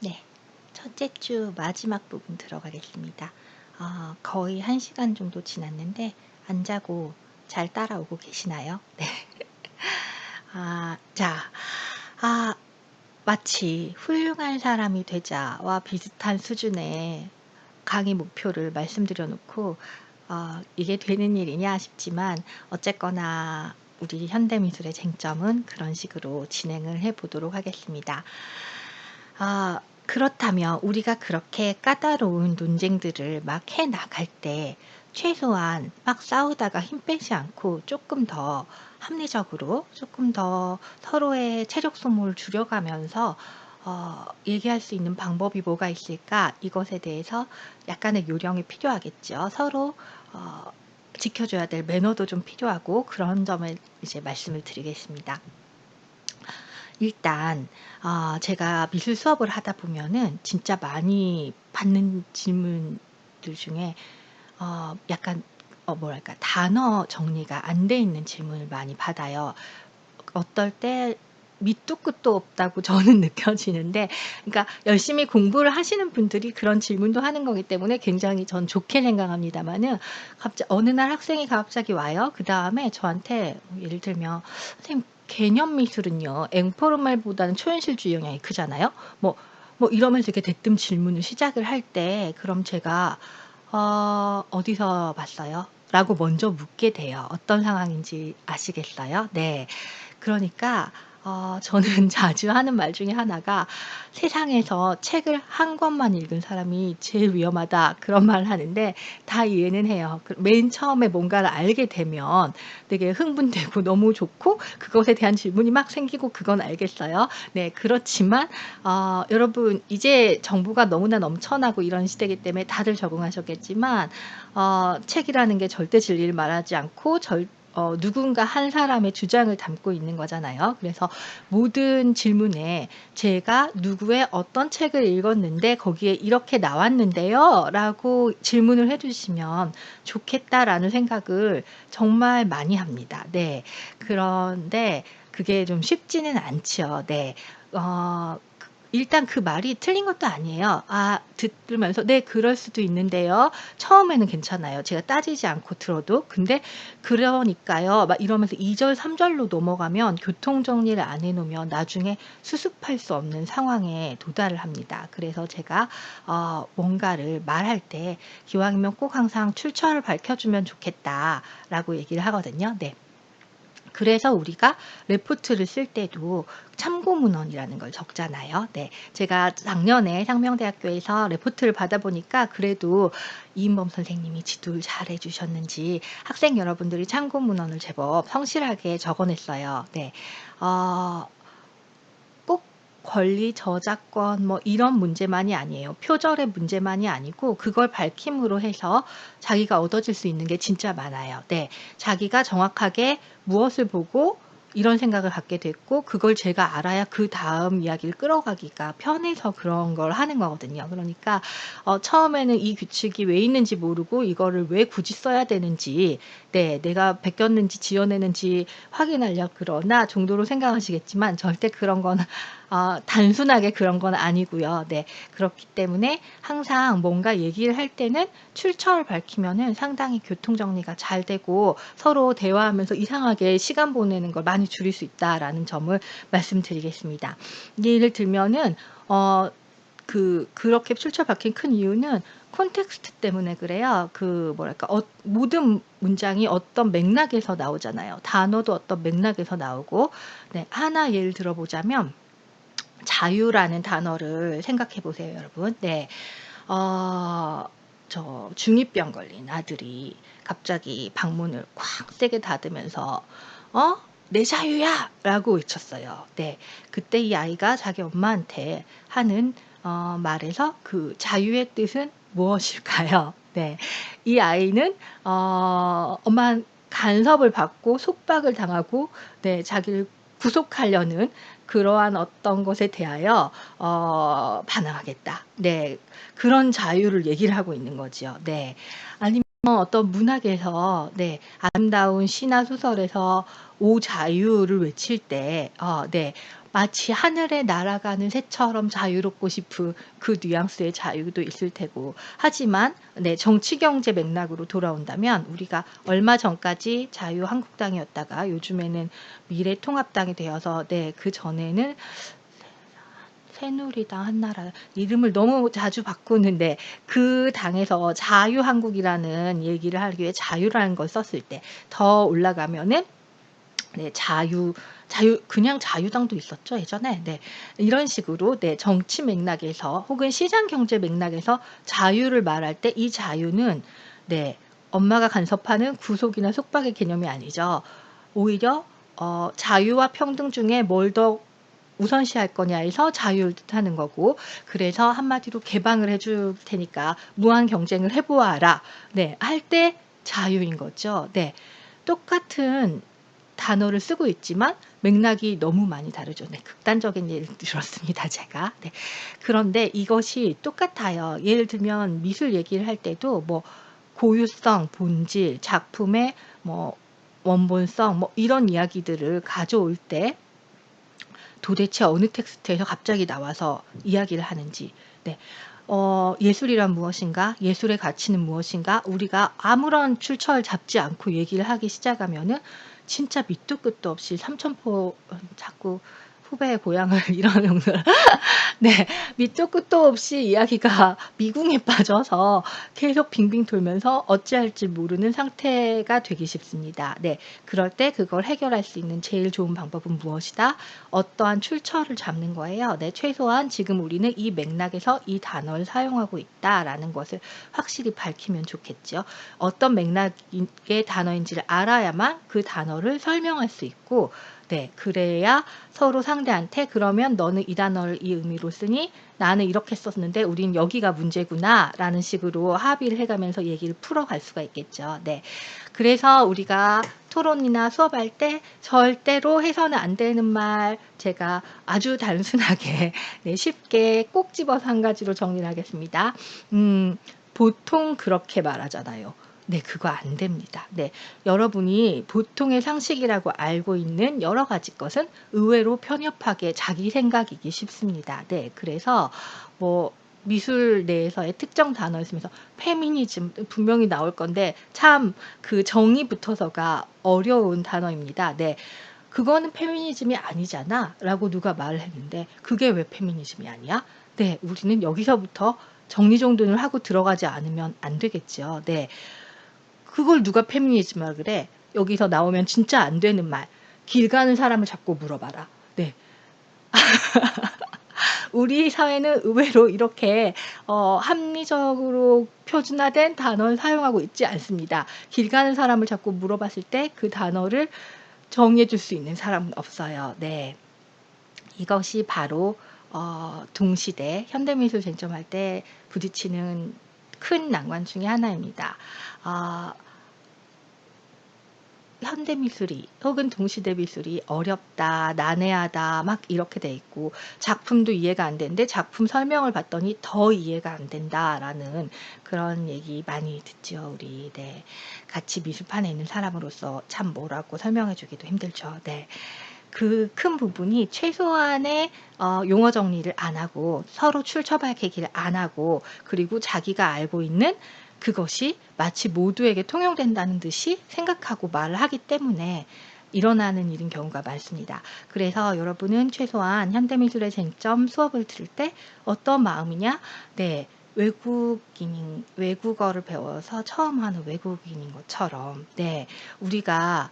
네. 첫째 주 마지막 부분 들어가겠습니다. 거의 1 시간 정도 지났는데 안 자고 잘 따라오고 계시나요? 네. 자. 아 마치 훌륭한 사람이 되자와 비슷한 수준의 강의 목표를 말씀드려 놓고 이게 되는 일이냐 싶지만 어쨌거나 우리 현대미술의 쟁점은 그런 식으로 진행을 해 보도록 하겠습니다. 그렇다면 우리가 그렇게 까다로운 논쟁들을 막 해 나갈 때 최소한 막 싸우다가 힘 빼지 않고 조금 더 합리적으로 조금 더 서로의 체력 소모를 줄여가면서 얘기할 수 있는 방법이 뭐가 있을까? 이것에 대해서 약간의 요령이 필요하겠죠. 서로 어 지켜줘야 될 매너도 좀 필요하고 그런 점을 이제 말씀을 드리겠습니다. 일단 제가 미술 수업을 하다 보면은 진짜 많이 받는 질문들 중에 약간 뭐랄까 단어 정리가 안 돼 있는 질문을 많이 받아요. 어떨 때 밑도 끝도 없다고 저는 느껴지는데, 그러니까 열심히 공부를 하시는 분들이 그런 질문도 하는 거기 때문에 굉장히 전 좋게 생각합니다마는, 어느 날 학생이 갑자기 와요. 그다음에 저한테 예를 들면 "선생님, 개념 미술은요 앵포르말보다는 초현실주의 영향이 크잖아요." 이러면서 이렇게 대뜸 질문을 시작을 할 때, 그럼 제가 "어디서 봤어요?" 라고 먼저 묻게 돼요. 어떤 상황인지 아시겠어요? 네. 그러니까 저는 자주 하는 말 중에 하나가 "세상에서 책을 한 권만 읽은 사람이 제일 위험하다." 그런 말을 하는데 다 이해는 해요. 맨 처음에 뭔가를 알게 되면 되게 흥분되고 너무 좋고 그것에 대한 질문이 막 생기고 그건 알겠어요. 네. 그렇지만 여러분, 이제 정보가 너무나 넘쳐나고 이런 시대이기 때문에 다들 적응하셨겠지만 책이라는 게 절대 진리를 말하지 않고 누군가 한 사람의 주장을 담고 있는 거잖아요. 그래서 모든 질문에 제가 누구의 어떤 책을 읽었는데 "거기에 이렇게 나왔는데요." 라고 질문을 해 주시면 좋겠다라는 생각을 정말 많이 합니다. 네. 그런데 그게 좀 쉽지는 않죠. 네. 일단 그 말이 틀린 것도 아니에요. 들으면서 "네, 그럴 수도 있는데요." 처음에는 괜찮아요, 제가 따지지 않고 들어도. 근데 "그러니까요." 막 이러면서 2 절 3 절로 넘어가면 교통 정리를 안 해 놓으면 나중에 수습할 수 없는 상황에 도달을 합니다. 그래서 제가 뭔가를 말할 때 "기왕이면 꼭 항상 출처를 밝혀 주면 좋겠다."라고 얘기를 하거든요. 네. 그래서 우리가 레포트를 쓸 때도 참고 문헌이라는 걸 적잖아요. 네. 제가 작년에 상명대학교에서 레포트를 받아 보니까 그래도 이인범 선생님이 지도를 잘해 주셨는지 학생 여러분들이 참고 문헌을 제법 성실하게 적어 냈어요. 네. 어 꼭 권리 저작권 이런 문제만이 아니에요. 표절의 문제만이 아니고 그걸 밝힘으로 해서 자기가 얻어질 수 있는 게 진짜 많아요. 네. 자기가 정확하게 무엇을 보고 이런 생각을 갖게 됐고 그걸 제가 알아야 그다음 이야기를 끌어가기가 편해서 그런 걸 하는 거거든요. 그러니까 처음에는 이 규칙이 왜 있는지 모르고 이거를 왜 굳이 써야 되는지, 네, 내가 베꼈는지 지어내는지 확인하려 그러나 정도로 생각하시겠지만 절대 그런 건 단순하게 그런 건 아니고요. 네. 그렇기 때문에 항상 뭔가 얘기를 할 때는 출처를 밝히면은 상당히 교통 정리가 잘 되고 서로 대화하면서 이상하게 시간 보내는 걸 많이 줄일 수 있다라는 점을 말씀드리겠습니다. 예를 들면은 그렇게 출처 박힌 큰 이유는 콘텍스트 때문에 그래요. 뭐랄까 모든 문장이 어떤 맥락에서 나오잖아요. 단어도 어떤 맥락에서 나오고. 네. 하나 예를 들어 보자면 자유라는 단어를 생각해 보세요, 여러분. 네. 어 중이병 걸린 아들이 갑자기 방문을 콱 세게 닫으면서 "어? 내 자유야!"라고 외쳤어요. 네. 그때 이 아이가 자기 엄마한테 하는 말에서 그 자유의 뜻은 무엇일까요? 네. 이 아이는 엄마 간섭을 받고 속박을 당하고, 네, 자기를 구속하려는 그러한 어떤 것에 대하여 반항하겠다. 네. 그런 자유를 얘기를 하고 있는 거죠. 네. 아니면 어떤 문학에서, 네, 아름다운 시나 소설에서 "오 자유"를 외칠 때 네, 마치 하늘에 날아가는 새처럼 자유롭고 싶은 그 뉘앙스의 자유도 있을 테고. 하지만 네, 정치 경제 맥락으로 돌아온다면 우리가 얼마 전까지 자유한국당이었다가 요즘에는 미래통합당이 되어서 네, 그전에는 새누리당, 한나라 이름을 너무 자주 바꾸는데 그 당에서 자유한국이라는 얘기를 하기 위해 자유라는 걸 썼을 때 더 올라가면은 네, 그냥 자유당도 있었죠, 예전에. 네, 이런 식으로, 네, 정치 맥락에서 혹은 시장 경제 맥락에서 자유를 말할 때 이 자유는, 네, 엄마가 간섭하는 구속이나 속박의 개념이 아니죠. 오히려, 자유와 평등 중에 뭘 더 우선시할 거냐에서 자유를 뜻하는 거고, 그래서 한마디로 개방을 해줄 테니까 무한 경쟁을 해보아라. 네, 할 때 자유인 거죠. 네, 똑같은 단어를 쓰고 있지만 맥락이 너무 많이 다르죠. 네, 극단적인 예를 들었습니다, 제가. 네. 그런데 이것이 똑같아요. 예를 들면 미술 얘기를 할 때도 뭐 고유성, 본질, 작품의 뭐 원본성, 뭐 이런 이야기들을 가져올 때 도대체 어느 텍스트에서 갑자기 나와서 이야기를 하는지, 네. 예술이란 무엇인가? 예술의 가치는 무엇인가? 우리가 아무런 출처를 잡지 않고 얘기를 하기 시작하면은 진짜 밑도 끝도 없이 삼천포 자꾸 후배의 고향을 이런 용도로 네, 밑도 끝도 없이 이야기가 미궁에 빠져서 계속 빙빙 돌면서 어찌할지 모르는 상태가 되기 쉽습니다. 네, 그럴 때 그걸 해결할 수 있는 제일 좋은 방법은 무엇이다? 어떠한 출처를 잡는 거예요. 네, 최소한 지금 우리는 이 맥락에서 이 단어를 사용하고 있다라는 것을 확실히 밝히면 좋겠죠. 어떤 맥락의 단어인지를 알아야만 그 단어를 설명할 수 있고, 네, 그래야 서로 상대한테 그러면 너는 이 단어를 이 의미로 쓰니 나는 이렇게 썼는데 우린 여기가 문제구나 라는 식으로 합의를 해가면서 얘기를 풀어갈 수가 있겠죠. 네, 그래서 우리가 토론이나 수업할 때 절대로 해서는 안 되는 말 제가 아주 단순하게 네, 쉽게 꼭 집어서 한 가지로 정리를 하겠습니다. 보통 그렇게 말하잖아요. 네, 그거 안 됩니다. 네, 여러분이 보통의 상식이라고 알고 있는 여러 가지 것은 의외로 편협하게 자기 생각이기 쉽습니다. 네, 그래서 뭐 미술 내에서의 특정 단어를 쓰면서 페미니즘 분명히 나올 건데 참 그 정의 붙어서가 어려운 단어입니다. 네, 그거는 페미니즘이 아니잖아 라고 누가 말을 했는데 그게 왜 페미니즘이 아니야? 네, 우리는 여기서부터 정리정돈을 하고 들어가지 않으면 안 되겠죠. 네, 그걸 누가 페미니즘이라 그래? 여기서 나오면 진짜 안 되는 말. 길 가는 사람을 자꾸 물어봐라. 네. 우리 사회는 의외로 이렇게 합리적으로 표준화된 단어를 사용하고 있지 않습니다. 길 가는 사람을 자꾸 물어봤을 때 그 단어를 정의해 줄 수 있는 사람은 없어요. 네. 이것이 바로 동시대 현대미술 쟁점할 때 부딪히는 큰 난관 중에 하나입니다. 어, 현대미술이 혹은 동시대 미술이 어렵다, 난해하다 막 이렇게 돼 있고 작품도 이해가 안 되는데 작품 설명을 봤더니 더 이해가 안 된다라는 그런 얘기 많이 듣죠, 우리. 네. 같이 미술판에 있는 사람으로서 참 뭐라고 설명해 주기도 힘들죠. 네. 그 큰 부분이 최소한의 용어 정리를 안 하고 서로 출처 밝히기를 안 하고 그리고 자기가 알고 있는 그것이 마치 모두에게 통용된다는 듯이 생각하고 말을 하기 때문에 일어나는 일인 경우가 많습니다. 그래서 여러분은 최소한 현대미술의 쟁점 수업을 들을 때 어떤 마음이냐? 네, 외국어를 배워서 처음 하는 외국인인 것처럼, 네, 우리가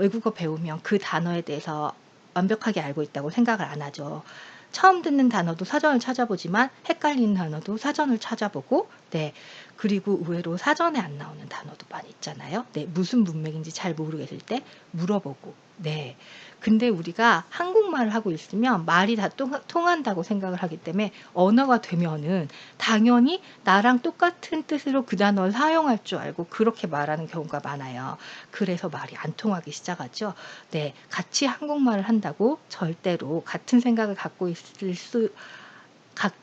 외국어 배우면 그 단어에 대해서 완벽하게 알고 있다고 생각을 안 하죠. 처음 듣는 단어도 사전을 찾아보지만 헷갈리는 단어도 사전을 찾아보고, 네, 그리고 의외로 사전에 안 나오는 단어도 많이 있잖아요. 네, 무슨 문맥인지 잘 모르겠을 때 물어보고, 네. 근데 우리가 한국말을 하고 있으면 말이 다 통한다고 생각을 하기 때문에 언어가 되면은 당연히 나랑 똑같은 뜻으로 그 단어를 사용할 줄 알고 그렇게 말하는 경우가 많아요. 그래서 말이 안 통하기 시작하죠. 네, 같이 한국말을 한다고 절대로 같은 생각을 갖고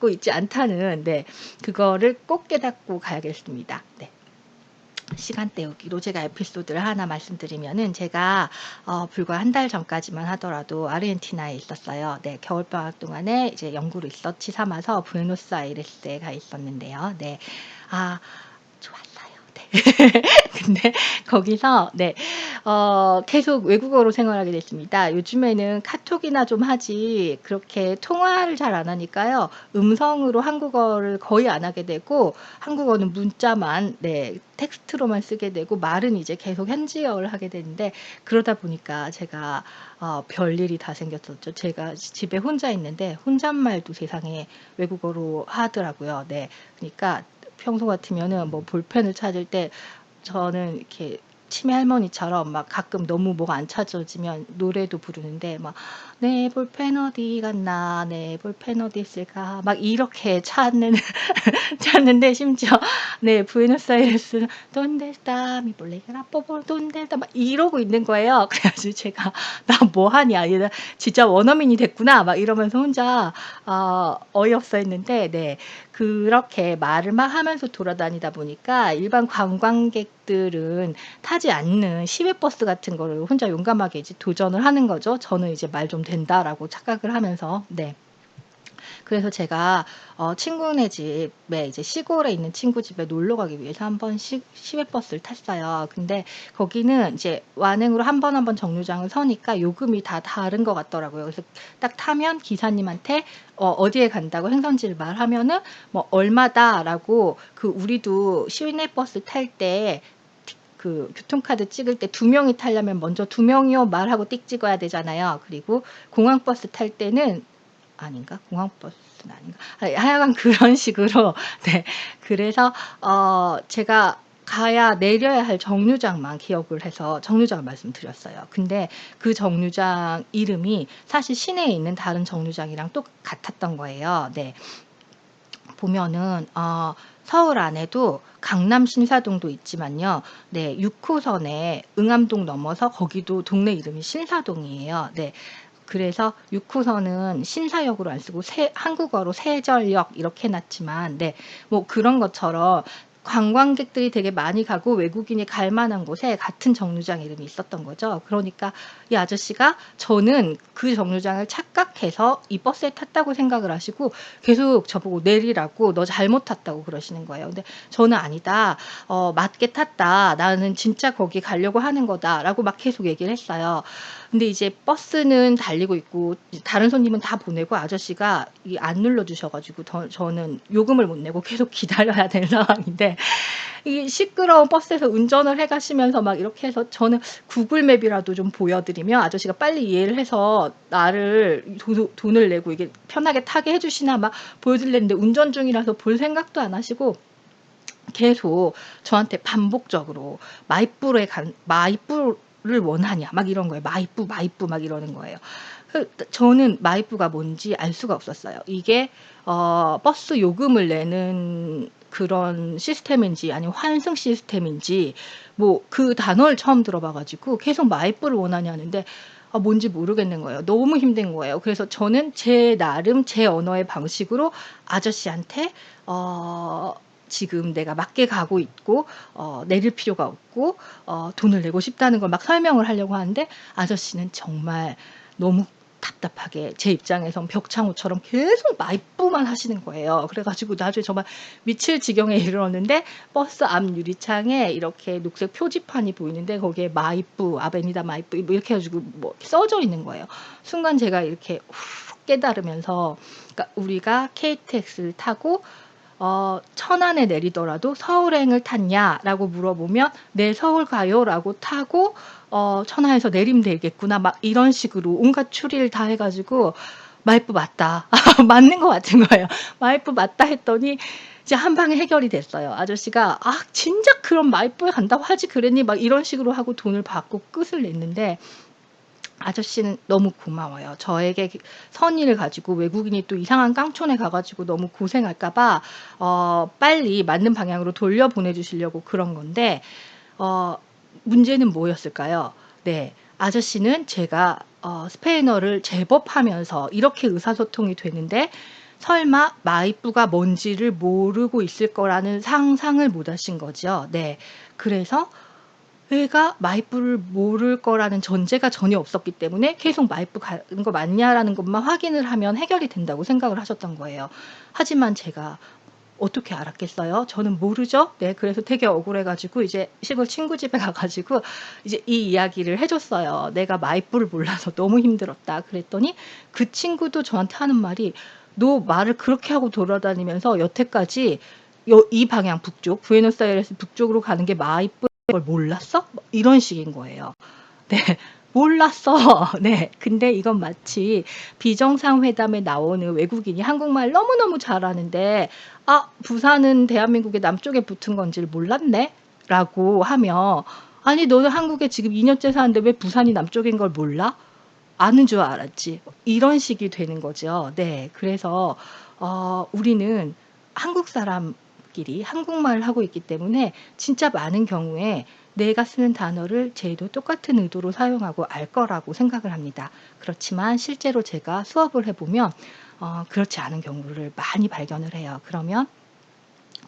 있지 않다는, 네, 그거를 꼭 깨닫고 가야겠습니다. 네. 시간 때우기로 제가 에피소드를 하나 말씀드리면은, 제가 불과 한 달 전까지만 하더라도 아르헨티나에 있었어요. 네. 겨울방학 동안에 이제 연구를 리서치 삼아서 부에노스아이레스에 가 있었는데요. 네. 아, 좋았어요. 네. 근데 거기서, 네, 계속 외국어로 생활하게 됐습니다. 요즘에는 카톡이나 좀 하지 그렇게 통화를 잘 안 하니까요. 음성으로 한국어를 거의 안 하게 되고, 한국어는 문자만, 네, 텍스트로만 쓰게 되고, 말은 이제 계속 현지어를 하게 되는데, 그러다 보니까 제가 별일이 다 생겼었죠. 제가 집에 혼자 있는데 혼잣말도 세상에 외국어로 하더라고요. 네. 그러니까 평소 같으면은 뭐 볼펜을 찾을 때, 저는 이렇게 치매 할머니처럼 막 가끔 너무 뭐가 안 찾아지면 노래도 부르는데, 막 "내 볼펜 어디 갔나. 내 볼펜 어디 있을까." 막 이렇게 찾는 찾는데, 심지어, 네, 부에노스아이레스는 "돈데 está mi bolígrafo por donde está." 막 이러고 있는 거예요. 그래 가지고 제가 '나 뭐 하냐. 얘 나 진짜 원어민이 됐구나.' 막 이러면서 혼자 어이없어 했는데, 네, 그렇게 말을 막 하면서 돌아다니다 보니까 일반 관광객들은 타지 않는 시외버스 같은 거를 혼자 용감하게 이제 도전을 하는 거죠. 저는 이제 '말 좀 된다.'라고 착각을 하면서. 네. 그래서 제가 친구네 집에, 이제 시골에 있는 친구 집에 놀러 가기 위해서 한번 시외버스를 탔어요. 근데 거기는 이제 완행으로 한 번 한 번 정류장을 서니까 요금이 다 다른 것 같더라고요. 그래서 딱 타면 기사님한테 어디에 간다고 행선지를 말하면은 뭐 "얼마다."라고, 그 우리도 시내버스 탈 때 그 교통카드 찍을 때 두 명이 타려면 먼저 "두 명이요." 말하고 띡 찍어야 되잖아요. 그리고 공항버스 탈 때는, 아닌가? 공항버스는 아닌가? 하여간 그런 식으로 네. 그래서 제가 가야 내려야 할 정류장만 기억을 해서 정류장을 말씀드렸어요. 근데 그 정류장 이름이 사실 시내에 있는 다른 정류장이랑 똑같았던 거예요. 네. 보면은 서울 안에도 강남 신사동도 있지만요. 네, 6 호선에 응암동 넘어서 거기도 동네 이름이 신사동이에요. 네. 그래서 6 호선은 신사역으로 안 쓰고 한국어로 세절역 이렇게 해 놨지만, 네, 뭐 그런 것처럼 관광객들이 되게 많이 가고 외국인이 갈 만한 곳에 같은 정류장 이름이 있었던 거죠. 그러니까 이 아저씨가, 저는 그 정류장을 착각해서 이 버스에 탔다고 생각을 하시고 계속 저보고 내리라고, "너 잘못 탔다."고 그러시는 거예요. 근데 저는 "아니다. 맞게 탔다. 나는 진짜 거기 가려고 하는 거다."라고 막 계속 얘기를 했어요. 근데 이제 버스는 달리고 있고 이제 다른 손님은 다 보내고, 아저씨가 이 안 눌러 주셔 가지고 저는 요금을 못 내고 계속 기다려야 되는 상황인데, 이 시끄러운 버스에서 운전을 해 가시면서 막 이렇게 해서, 저는 구글 맵이라도 좀 보여 드리면 아저씨가 빨리 이해를 해서 나를 돈을 내고 이게 편하게 타게 해 주시나 막 보여 드리려는데, 운전 중이라서 볼 생각도 안 하시고 계속 저한테 반복적으로 "마이뿌를 원하냐." 막 이런 거예요. "마이뿌, 마이뿌." 막 이러는 거예요. 저는 마이뿌가 뭔지 알 수가 없었어요. 이게 버스 요금을 내는 그런 시스템인지 아니면 환승 시스템인지, 뭐 그 단어를 처음 들어봐 가지고 계속 "마이뿌를 원하냐."는데 뭔지 모르겠는 거예요. 너무 힘든 거예요. 그래서 저는 제 나름 제 언어의 방식으로 아저씨한테 어 지금 내가 맞게 가고 있고 내릴 필요가 없고 돈을 내고 싶다는 걸 막 설명을 하려고 하는데, 아저씨는 정말 너무 답답하게 제 입장에선 벽창호처럼 계속 말뿐만 하시는 거예요. 그래 가지고 나중에 정말 미칠 지경에 이르렀는데, 버스 앞 유리창에 이렇게 녹색 표지판이 보이는데 거기에 마이뿌, 아베니다 마이뿌 뭐 이렇게 해 가지고 뭐 써져 있는 거예요. 순간 제가 이렇게 훅 깨달으면서, 그러니까 우리가 KTX를 타고 천안에 내리더라도 "서울행을 탔냐?"라고 물어보면 "네, 서울 가요."라고 타고 천안에서 내리면 되겠구나. 막 이런 식으로 온갖 추리를 다 해 가지고 "마이프 맞다." 맞는 것 같은 거예요. "마이프 맞다." 했더니 이제 한 방에 해결이 됐어요. 아저씨가 "아, 진작 그럼 마이프에 간다고 하지 그랬니?" 막 이런 식으로 하고 돈을 받고 끝을 냈는데, 아저씨는 너무 고마워요. 저에게 선의를 가지고 외국인이 또 이상한 깡촌에 가 가지고 너무 고생할까 봐 빨리 맞는 방향으로 돌려보내 주시려고 그런 건데, 어 문제는 뭐였을까요? 네. 아저씨는 제가 스페인어를 제법 하면서 이렇게 의사소통이 되는데, 설마 마이뿌가 뭔지를 모르고 있을 거라는 상상을 못 하신 거죠. 네. 그래서 애가 마이쿰을 모를 거라는 전제가 전혀 없었기 때문에 계속 마이쿰 가는 거 맞냐라는 것만 확인을 하면 해결이 된다고 생각을 하셨던 거예요. 하지만 제가 어떻게 알았겠어요? 저는 모르죠. 네, 그래서 되게 억울해 가지고 이제 시골 친구 집에 가 가지고 이제 이 이야기를 해 줬어요. "내가 마이쿰을 몰라서 너무 힘들었다." 그랬더니 그 친구도 저한테 하는 말이 "너 말을 그렇게 하고 돌아다니면서 여태까지 이 방향 북쪽, 부에노스아이레스 북쪽으로 가는 게 마이쿰인 걸 몰랐어?" 뭐 이런 식인 거예요. 네. 몰랐어. 네. 근데 이건 마치 비정상회담에 나오는 외국인이 한국말 너무너무 잘하는데 "아 부산은 대한민국의 남쪽에 붙은 건지를 몰랐네." 라고 하면 "아니 너는 한국에 지금 2 년째 사는데 왜 부산이 남쪽인 걸 몰라? 아는 줄 알았지." 이런 식이 되는 거죠. 네. 그래서 우리는 한국 사람끼리 한국말을 하고 있기 때문에 진짜 많은 경우에 내가 쓰는 단어를 쟤도 똑같은 의도로 사용하고 알 거라고 생각을 합니다. 그렇지만 실제로 제가 수업을 해 보면 그렇지 않은 경우를 많이 발견을 해요. 그러면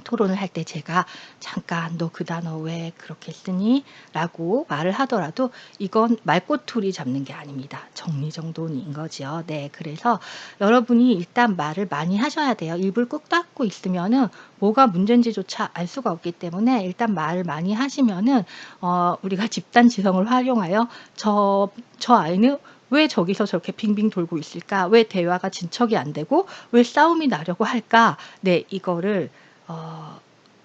토론을 할 때 제가 "잠깐 너 그 단어 왜 그렇게 쓰니?" 라고 말을 하더라도 이건 말꼬투리 잡는 게 아닙니다. 정리정돈인 거죠. 네. 그래서 여러분이 일단 말을 많이 하셔야 돼요. 입을 꾹 닫고 있으면은 뭐가 문제인지조차 알 수가 없기 때문에 일단 말을 많이 하시면은 우리가 집단 지성을 활용하여 '저 아이는 왜 저기서 저렇게 빙빙 돌고 있을까? 왜 대화가 진척이 안 되고 왜 싸움이 나려고 할까?' 네. 이거를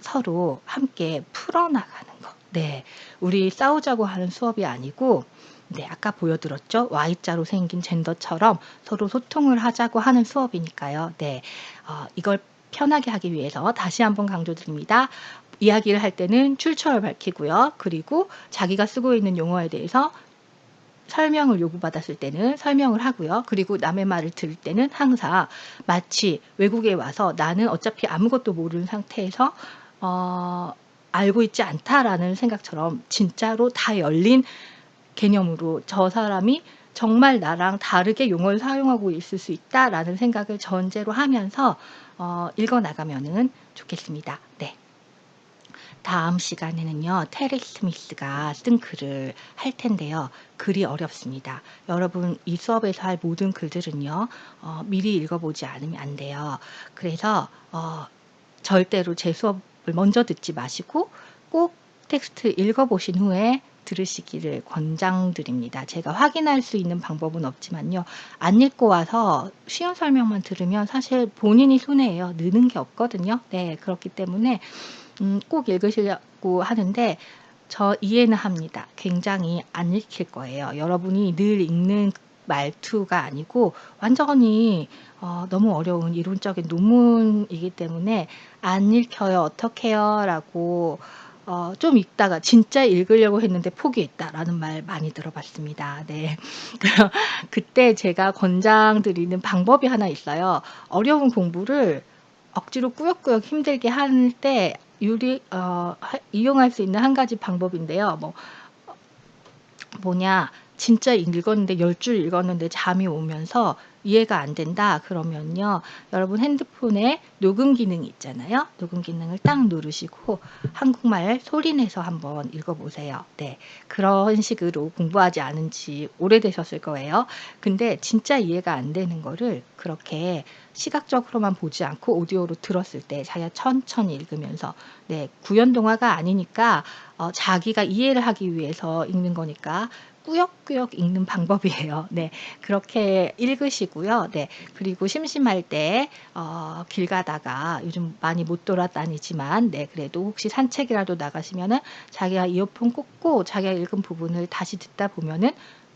서로 함께 풀어나가는 거. 네. 우리 싸우자고 하는 수업이 아니고 네 아까 보여드렸죠. Y자로 생긴 젠더처럼 서로 소통을 하자고 하는 수업이니까요. 네. 이걸 편하게 하기 위해서 다시 한번 강조드립니다. 이야기를 할 때는 출처를 밝히고요. 그리고 자기가 쓰고 있는 용어에 대해서 설명을 요구받았을 때는 설명을 하고요. 그리고 남의 말을 들을 때는 항상 마치 외국에 와서 나는 어차피 아무것도 모르는 상태에서 어 '알고 있지 않다.'라는 생각처럼 진짜로 다 열린 개념으로 '저 사람이 정말 나랑 다르게 용어를 사용하고 있을 수 있다.'라는 생각을 전제로 하면서 읽어 나가면은 좋겠습니다. 네. 다음 시간에는요. 테리 스미스가 쓴 글을 할 텐데요. 글이 어렵습니다. 여러분 이 수업에서 할 모든 글들은요. 미리 읽어보지 않으면 안 돼요. 그래서 절대로 제 수업을 먼저 듣지 마시고 꼭 텍스트 읽어보신 후에 들으시기를 권장드립니다. 제가 확인할 수 있는 방법은 없지만요. 안 읽고 와서 쉬운 설명만 들으면 사실 본인이 손해예요. 느는 게 없거든요. 네, 그렇기 때문에 꼭 읽으시려고 하는데 저 이해는 합니다. 굉장히 안 읽힐 거예요. 여러분이 늘 읽는 말투가 아니고 완전히 너무 어려운 이론적인 논문이기 때문에 "안 읽혀요. 어떡해요?" 라고 좀 읽다가 "진짜 읽으려고 했는데 포기했다."라는 말 많이 들어봤습니다. 네. 그때 제가 권장드리는 방법이 하나 있어요. 어려운 공부를 억지로 꾸역꾸역 힘들게 할 때 이용할 수 있는 한 가지 방법인데요. 뭐냐 진짜 읽었는데 10줄 읽었는데 잠이 오면서 이해가 안 된다 그러면요. 여러분 핸드폰에 녹음 기능이 있잖아요. 녹음 기능을 딱 누르시고 한국말 소리 내서 한번 읽어 보세요. 네. 그런 식으로 공부하지 않은 지 오래되셨을 거예요. 근데 진짜 이해가 안 되는 거를 그렇게 시각적으로만 보지 않고 오디오로 들었을 때 자기가 천천히 읽으면서 네 구연 동화가 아니니까 자기가 이해를 하기 위해서 읽는 거니까 꾸역꾸역 읽는 방법이에요. 네. 그렇게 읽으시고요. 네. 그리고 심심할 때 길 가다가 요즘 많이 못 돌아다니지만 네 그래도 혹시 산책이라도 나가시면은 자기가 이어폰 꽂고 자기가 읽은 부분을 다시 듣다 보면은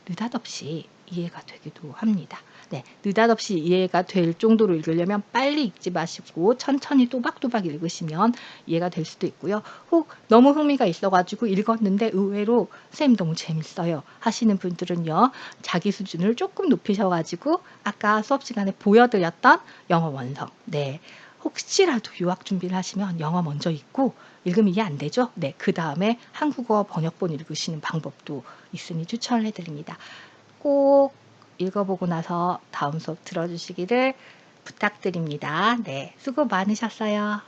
느닷없이 이해가 되기도 합니다. 네. 느닷없이 이해가 될 정도로 읽으려면 빨리 읽지 마시고 천천히 또박또박 읽으시면 이해가 될 수도 있고요. 혹 너무 흥미가 있어 가지고 읽었는데 의외로 "선생님 너무 재밌어요." 하시는 분들은요. 자기 수준을 쪼끔 높이셔 가지고 아까 수업 시간에 보여 드렸던 영어 원서 네. 혹시라도 유학 준비를 하시면 영어 먼저 읽고 읽으면 이해 안 되죠? 네. 그다음에 한국어 번역본 읽으시는 방법도 있으니 추천을 해 드립니다. 꼭 읽어 보고 나서 다음 수업 들어 주시기를 부탁드립니다. 네. 수고 많으셨어요.